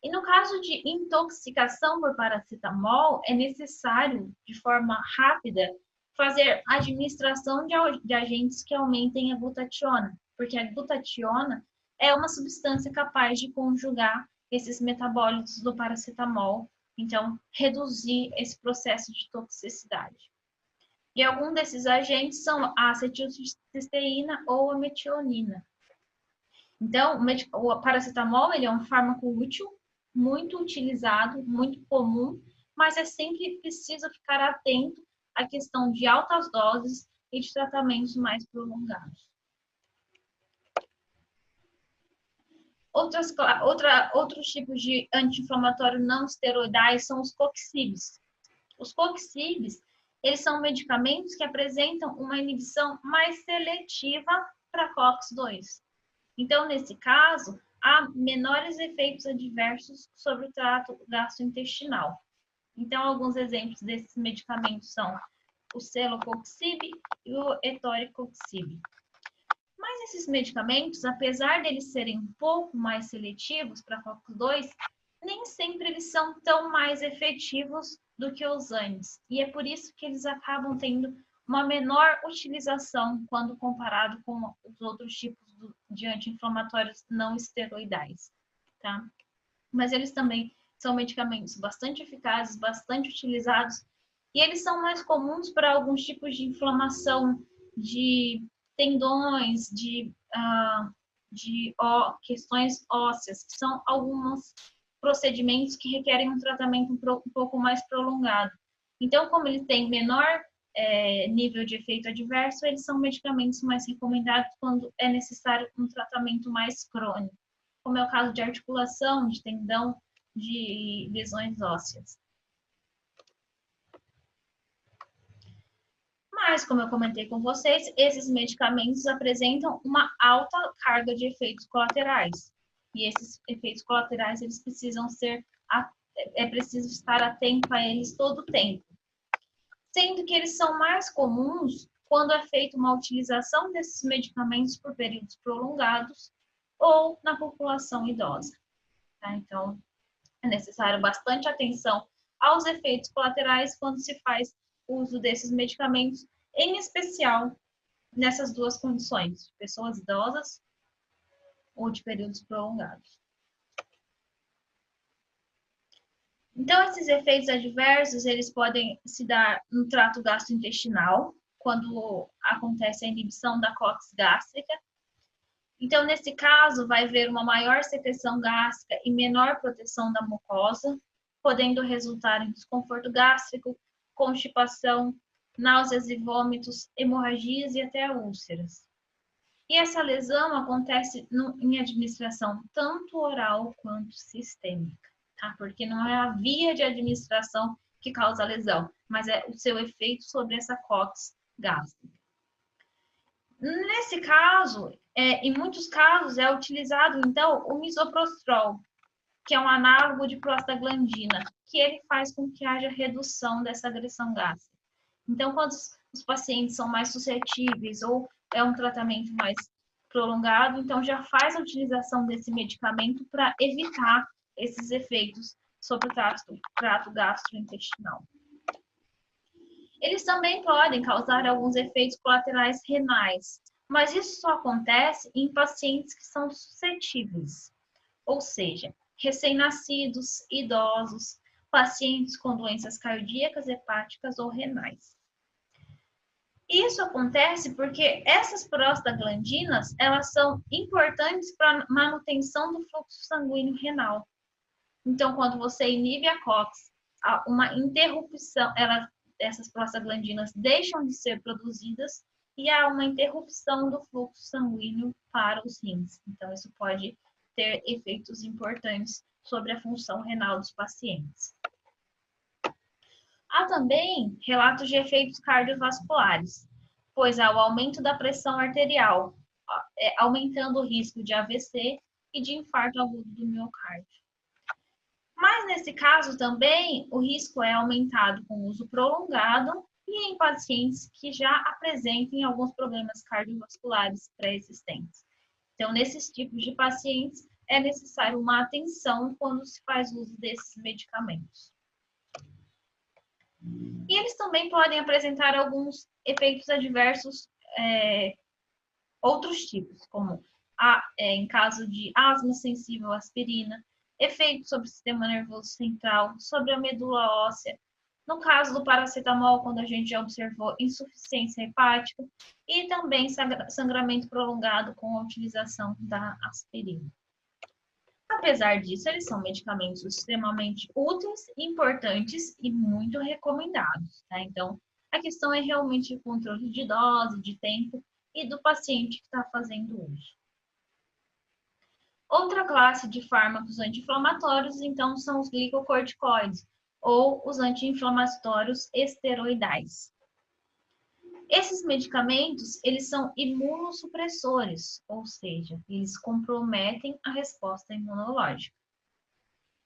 E no caso de intoxicação por paracetamol, é necessário, de forma rápida, fazer administração de agentes que aumentem a glutationa, porque a glutationa é uma substância capaz de conjugar esses metabólitos do paracetamol, então reduzir esse processo de toxicidade. E algum desses agentes são a acetilcisteína ou a metionina. Então, o paracetamol ele é um fármaco útil, muito utilizado, muito comum, mas é sempre preciso ficar atento à questão de altas doses e de tratamentos mais prolongados. Outros tipos de anti-inflamatório não esteroidais são os coxibes. Os coxibes, eles são medicamentos que apresentam uma inibição mais seletiva para COX-2. Então, nesse caso, há menores efeitos adversos sobre o trato gastrointestinal. Então, alguns exemplos desses medicamentos são o celecoxib e o etoricoxib. Mas esses medicamentos, apesar de eles serem um pouco mais seletivos para COX-2, nem sempre eles são tão mais efetivos do que os ANIs. E é por isso que eles acabam tendo uma menor utilização quando comparado com os outros tipos de anti-inflamatórios não esteroidais, tá? Mas eles também são medicamentos bastante eficazes, bastante utilizados, e eles são mais comuns para alguns tipos de inflamação de tendões, de questões ósseas, que são alguns procedimentos que requerem um tratamento um pouco mais prolongado. Então, como ele tem menor nível de efeito adverso, eles são medicamentos mais recomendados quando é necessário um tratamento mais crônico, como é o caso de articulação, de tendão, de lesões ósseas. Mas, como eu comentei com vocês, esses medicamentos apresentam uma alta carga de efeitos colaterais. E esses efeitos colaterais, eles precisam é preciso estar atento a eles todo o tempo. Sendo que eles são mais comuns quando é feita uma utilização desses medicamentos por períodos prolongados ou na população idosa. Tá? Então, é necessário bastante atenção aos efeitos colaterais quando se faz uso desses medicamentos, em especial nessas duas condições, de pessoas idosas ou de períodos prolongados. Então, esses efeitos adversos, eles podem se dar no trato gastrointestinal, quando acontece a inibição da COX gástrica. Então, nesse caso, vai haver uma maior secreção gástrica e menor proteção da mucosa, podendo resultar em desconforto gástrico, constipação, náuseas e vômitos, hemorragias e até úlceras. E essa lesão acontece em administração tanto oral quanto sistêmica, tá? Porque não é a via de administração que causa a lesão, mas é o seu efeito sobre essa COX gástrica. Nesse caso, em muitos casos, é utilizado, então, o misoprostol, que é um análogo de prostaglandina, que ele faz com que haja redução dessa agressão gástrica. Então, quando os pacientes são mais suscetíveis ou é um tratamento mais prolongado, então já faz a utilização desse medicamento para evitar esses efeitos sobre o trato gastrointestinal. Eles também podem causar alguns efeitos colaterais renais, mas isso só acontece em pacientes que são suscetíveis, ou seja, recém-nascidos, idosos, pacientes com doenças cardíacas, hepáticas ou renais. Isso acontece porque essas prostaglandinas, elas são importantes para a manutenção do fluxo sanguíneo renal. Então, quando você inibe a COX há uma interrupção, essas prostaglandinas deixam de ser produzidas e há uma interrupção do fluxo sanguíneo para os rins. Então, isso pode ter efeitos importantes sobre a função renal dos pacientes. Há também relatos de efeitos cardiovasculares, pois há o aumento da pressão arterial, aumentando o risco de AVC e de infarto agudo do miocárdio. Mas nesse caso também o risco é aumentado com o uso prolongado e em pacientes que já apresentem alguns problemas cardiovasculares pré-existentes. Então, nesses tipos de pacientes, é necessário uma atenção quando se faz uso desses medicamentos. E eles também podem apresentar alguns efeitos adversos, outros tipos, como em caso de asma sensível à aspirina, efeitos sobre o sistema nervoso central, sobre a medula óssea, no caso do paracetamol, quando a gente já observou insuficiência hepática, e também sangramento prolongado com a utilização da aspirina. Apesar disso, eles são medicamentos extremamente úteis, importantes e muito recomendados, tá? Então, a questão é realmente o controle de dose, de tempo e do paciente que está fazendo uso. Outra classe de fármacos anti-inflamatórios, então, são os glicocorticoides, ou os anti-inflamatórios esteroidais. Esses medicamentos, eles são imunossupressores, ou seja, eles comprometem a resposta imunológica.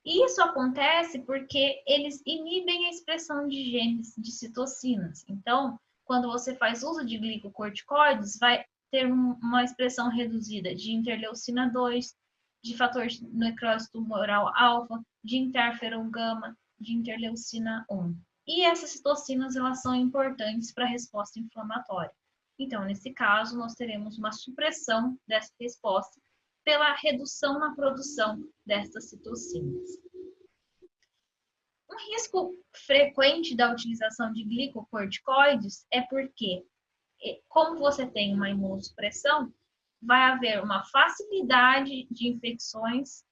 E isso acontece porque eles inibem a expressão de genes de citocinas. Então, quando você faz uso de glicocorticoides, vai ter uma expressão reduzida de interleucina 2, de fator necrose tumoral alfa, de interferon gama, de interleucina 1. E essas citocinas, elas são importantes para a resposta inflamatória. Então, nesse caso, nós teremos uma supressão dessa resposta pela redução na produção dessas citocinas. Um risco frequente da utilização de glicocorticoides é porque, como você tem uma imunossupressão, vai haver uma facilidade de infecções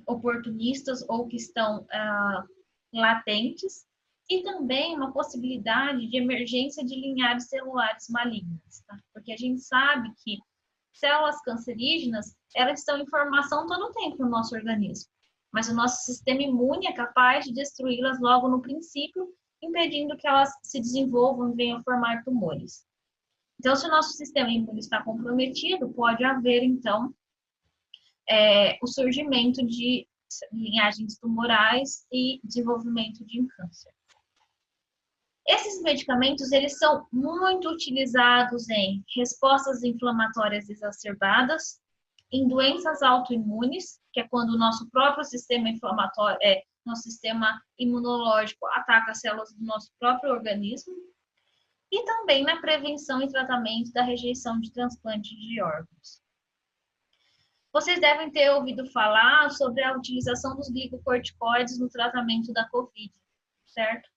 oportunistas ou que estão latentes, e também uma possibilidade de emergência de linhagens celulares malignas, tá? Porque a gente sabe que células cancerígenas, elas estão em formação todo o tempo no nosso organismo, mas o nosso sistema imune é capaz de destruí-las logo no princípio, impedindo que elas se desenvolvam e venham a formar tumores. Então, se o nosso sistema imune está comprometido, pode haver, então, o surgimento de linhagens tumorais e desenvolvimento de câncer. Esses medicamentos, eles são muito utilizados em respostas inflamatórias exacerbadas, em doenças autoimunes, que é quando o nosso próprio sistema inflamatório, nosso sistema imunológico ataca as células do nosso próprio organismo, e também na prevenção e tratamento da rejeição de transplante de órgãos. Vocês devem ter ouvido falar sobre a utilização dos glicocorticoides no tratamento da COVID, certo?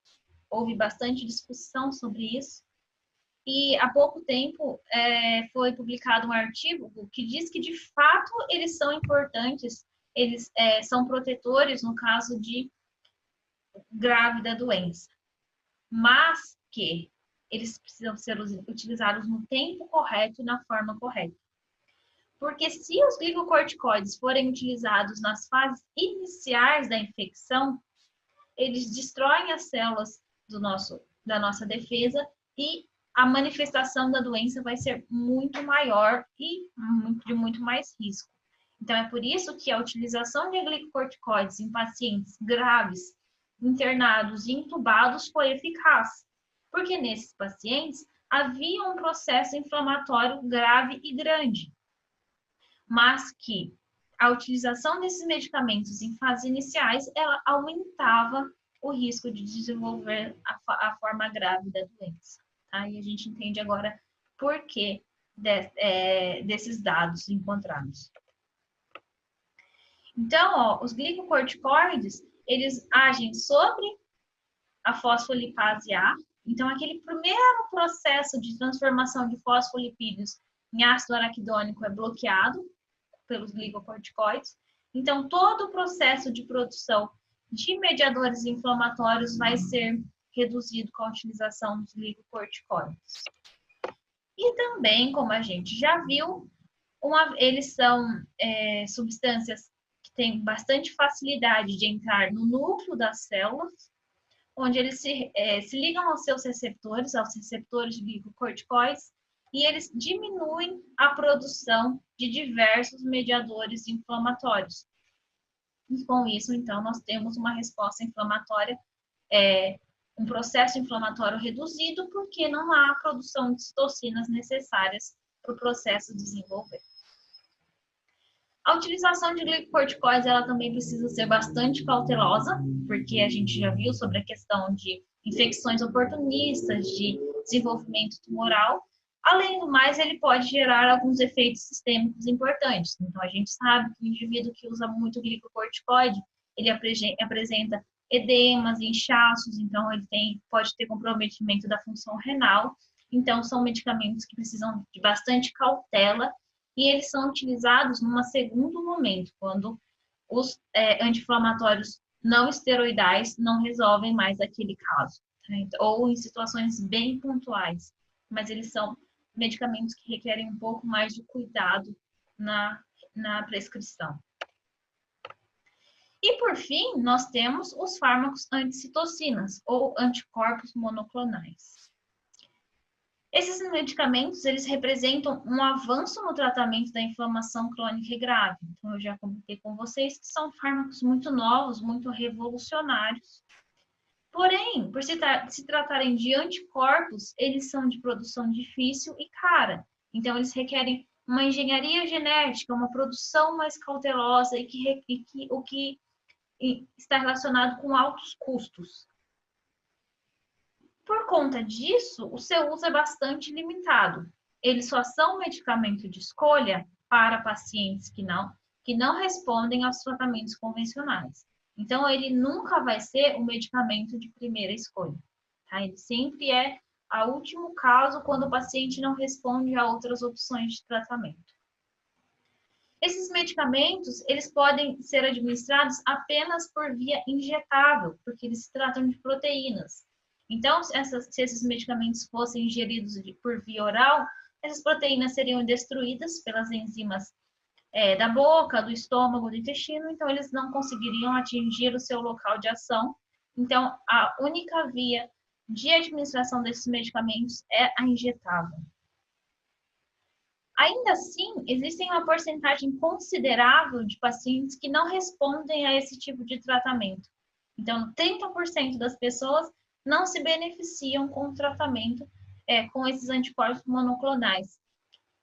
Houve bastante discussão sobre isso. E há pouco tempo foi publicado um artigo que diz que, de fato, eles são importantes, eles são protetores no caso de grave da doença, mas que eles precisam ser utilizados no tempo correto e na forma correta. Porque se os glicocorticoides forem utilizados nas fases iniciais da infecção, eles destroem as células da nossa defesa e a manifestação da doença vai ser muito maior e de muito mais risco. Então, é por isso que a utilização de glicocorticoides em pacientes graves, internados e intubados foi eficaz, porque nesses pacientes havia um processo inflamatório grave e grande, mas que a utilização desses medicamentos em fases iniciais, ela aumentava o risco de desenvolver a forma grave da doença. Tá? E a gente entende agora por que desses dados encontrados. Então, os glicocorticoides, eles agem sobre a fosfolipase A. Então, aquele primeiro processo de transformação de fosfolipídios em ácido araquidônico é bloqueado pelos glicocorticoides. Então, todo o processo de produção de mediadores inflamatórios vai ser reduzido com a utilização dos glicocorticoides. E também, como a gente já viu, eles são substâncias que têm bastante facilidade de entrar no núcleo das células, onde eles se ligam aos receptores de glicocorticoides, e eles diminuem a produção de diversos mediadores inflamatórios. E com isso, então, nós temos uma resposta inflamatória, um processo inflamatório reduzido, porque não há a produção de citocinas necessárias para o processo desenvolver. A utilização de glicocorticoides, ela também precisa ser bastante cautelosa, porque a gente já viu sobre a questão de infecções oportunistas, de desenvolvimento tumoral. Além do mais, ele pode gerar alguns efeitos sistêmicos importantes. Então, a gente sabe que o indivíduo que usa muito glicocorticoide, ele apresenta edemas, inchaços, então ele pode ter comprometimento da função renal. Então, são medicamentos que precisam de bastante cautela e eles são utilizados num segundo momento, quando os anti-inflamatórios não esteroidais não resolvem mais aquele caso, tá? Ou em situações bem pontuais, mas eles são medicamentos que requerem um pouco mais de cuidado na prescrição. E, por fim, nós temos os fármacos anticitocinas, ou anticorpos monoclonais. Esses medicamentos, eles representam um avanço no tratamento da inflamação crônica e grave. Então, eu já comentei com vocês que são fármacos muito novos, muito revolucionários. Porém, por se tratarem de anticorpos, eles são de produção difícil e cara. Então, eles requerem uma engenharia genética, uma produção mais cautelosa o que está relacionado com altos custos. Por conta disso, o seu uso é bastante limitado. Eles só são medicamento de escolha para pacientes que não respondem aos tratamentos convencionais. Então, ele nunca vai ser o medicamento de primeira escolha, tá? Ele sempre é o último caso quando o paciente não responde a outras opções de tratamento. Esses medicamentos, eles podem ser administrados apenas por via injetável, porque eles se tratam de proteínas. Então, se esses medicamentos fossem ingeridos por via oral, essas proteínas seriam destruídas pelas enzimas da boca, do estômago, do intestino, então eles não conseguiriam atingir o seu local de ação. Então, a única via de administração desses medicamentos é a injetável. Ainda assim, existem uma porcentagem considerável de pacientes que não respondem a esse tipo de tratamento. Então, 30% das pessoas não se beneficiam com o tratamento com esses anticorpos monoclonais.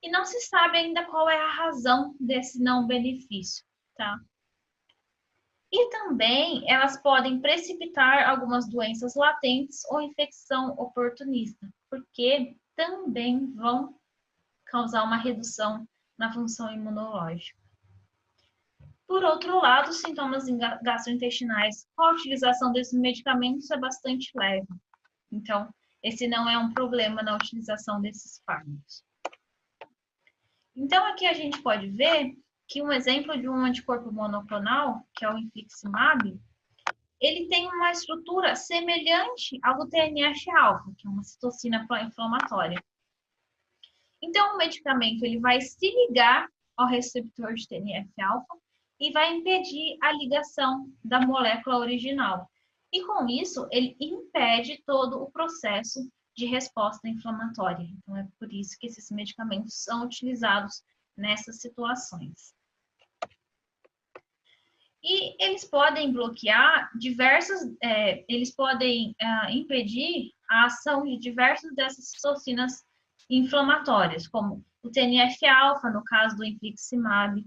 E não se sabe ainda qual é a razão desse não benefício, tá? E também elas podem precipitar algumas doenças latentes ou infecção oportunista, porque também vão causar uma redução na função imunológica. Por outro lado, os sintomas gastrointestinais com a utilização desses medicamentos é bastante leve. Então, esse não é um problema na utilização desses fármacos. Então, aqui a gente pode ver que um exemplo de um anticorpo monoclonal, que é o infliximab, ele tem uma estrutura semelhante ao do TNF-alfa, que é uma citocina pró-inflamatória. Então, o medicamento ele vai se ligar ao receptor de TNF-alfa e vai impedir a ligação da molécula original. E com isso, ele impede todo o processo de resposta inflamatória. Então, é por isso que esses medicamentos são utilizados nessas situações. E eles podem bloquear eles podem impedir a ação de diversas dessas citocinas inflamatórias, como o TNF-alfa, no caso do infliximab,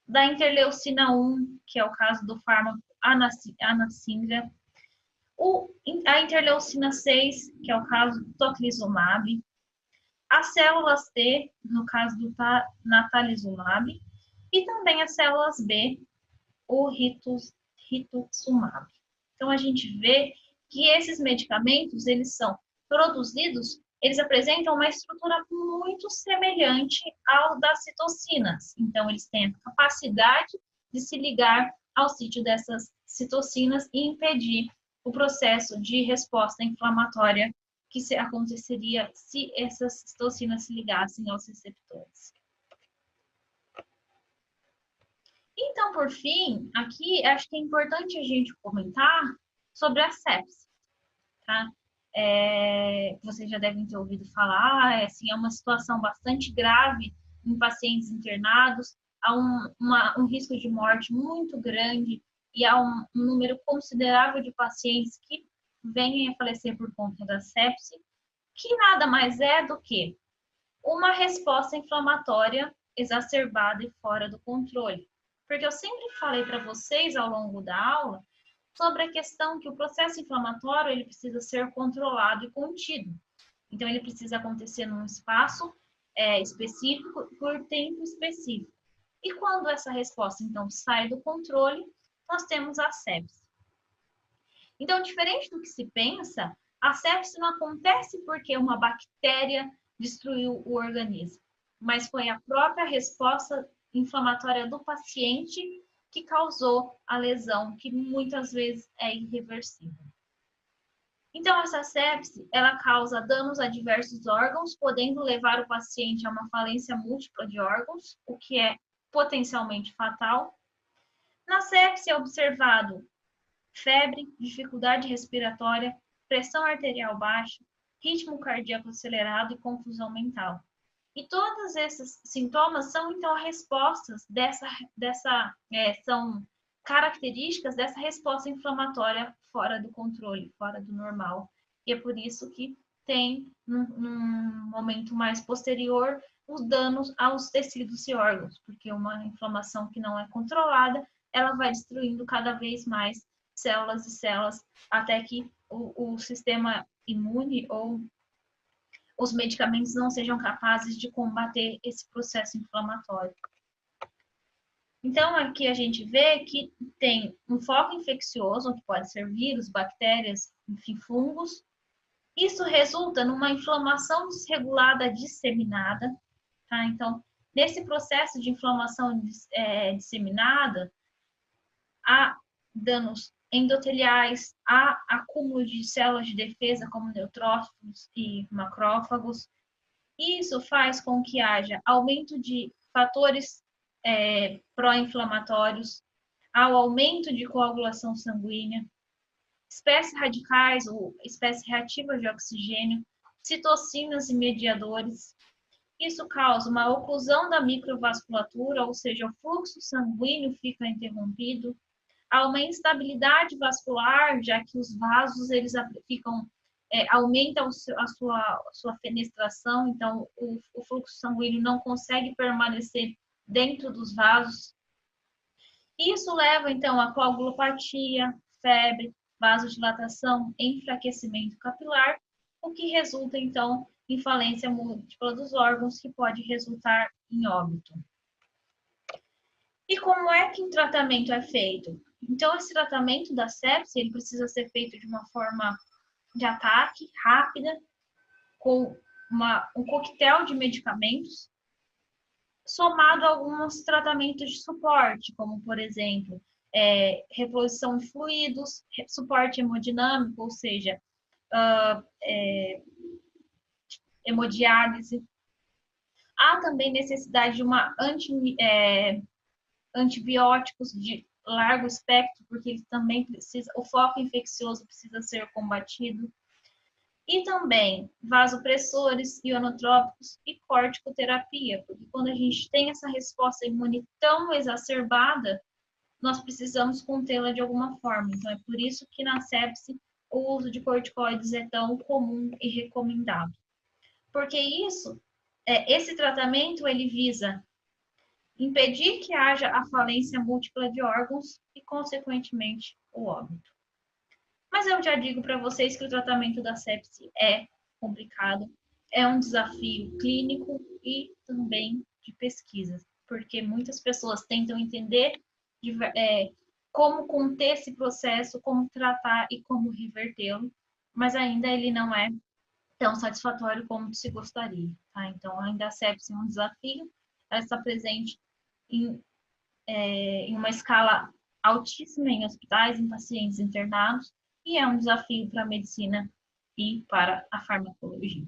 da interleucina 1, que é o caso do fármaco anakinra, a interleucina 6, que é o caso do tocilizumab, as células T, no caso do natalizumab, e também as células B, o rituximab. Então, a gente vê que esses medicamentos, eles são produzidos, eles apresentam uma estrutura muito semelhante ao das citocinas. Então, eles têm a capacidade de se ligar ao sítio dessas citocinas e impedir o processo de resposta inflamatória que aconteceria se essas citocinas se ligassem aos receptores. Então, por fim, aqui acho que é importante a gente comentar sobre a sepse, tá? Vocês já devem ter ouvido falar, assim, é uma situação bastante grave em pacientes internados, há um risco de morte muito grande e há um número considerável de pacientes que venham a falecer por conta da sepse, que nada mais é do que uma resposta inflamatória exacerbada e fora do controle. Porque eu sempre falei para vocês ao longo da aula sobre a questão que o processo inflamatório ele precisa ser controlado e contido. Então, ele precisa acontecer num espaço específico por tempo específico. E quando essa resposta, então, sai do controle, nós temos a sepse. Então, diferente do que se pensa, a sepse não acontece porque uma bactéria destruiu o organismo, mas foi a própria resposta inflamatória do paciente que causou a lesão, que muitas vezes é irreversível. Então, essa sepse, ela causa danos a diversos órgãos, podendo levar o paciente a uma falência múltipla de órgãos, o que é potencialmente fatal. Na sepse é observado febre, dificuldade respiratória, pressão arterial baixa, ritmo cardíaco acelerado e confusão mental. E todos esses sintomas são, então, respostas são características dessa resposta inflamatória fora do controle, fora do normal. E é por isso que tem, num momento mais posterior, os danos aos tecidos e órgãos, porque uma inflamação que não é controlada, ela vai destruindo cada vez mais células e células, até que o sistema imune ou os medicamentos não sejam capazes de combater esse processo inflamatório. Então, aqui a gente vê que tem um foco infeccioso, que pode ser vírus, bactérias, enfim, fungos. Isso resulta numa inflamação desregulada disseminada, tá? Então, nesse processo de inflamação disseminada, há danos endoteliais, há acúmulo de células de defesa, como neutrófilos e macrófagos. Isso faz com que haja aumento de fatores pró-inflamatórios, ao aumento de coagulação sanguínea, espécies radicais ou espécies reativas de oxigênio, citocinas e mediadores. Isso causa uma oclusão da microvasculatura, ou seja, o fluxo sanguíneo fica interrompido, há uma instabilidade vascular, já que os vasos eles ficam aumenta a sua fenestração, então o fluxo sanguíneo não consegue permanecer dentro dos vasos. Isso leva, então, a coagulopatia, febre, vasodilatação, enfraquecimento capilar, o que resulta, então, em falência múltipla dos órgãos, que pode resultar em óbito. E como é que o tratamento é feito? Então, esse tratamento da sepse, ele precisa ser feito de uma forma de ataque rápida, com um coquetel de medicamentos, somado a alguns tratamentos de suporte, como, por exemplo, reposição de fluidos, suporte hemodinâmico, ou seja, hemodiálise. Há também necessidade de antibióticos de largo espectro, porque ele também precisa, o foco infeccioso precisa ser combatido. E também vasopressores, ionotrópicos e corticoterapia, porque quando a gente tem essa resposta imune tão exacerbada, nós precisamos contê-la de alguma forma. Então, é por isso que na sepse o uso de corticoides é tão comum e recomendado. Porque esse tratamento, ele visa impedir que haja a falência múltipla de órgãos e, consequentemente, o óbito. Mas eu já digo para vocês que o tratamento da sepse é complicado, é um desafio clínico e também de pesquisa, porque muitas pessoas tentam entender como conter esse processo, como tratar e como revertê-lo, mas ainda ele não é tão satisfatório como se gostaria, tá? Então, ainda a sepse é um desafio, ela está presente em uma escala altíssima em hospitais, em pacientes internados, e é um desafio para a medicina e para a farmacologia.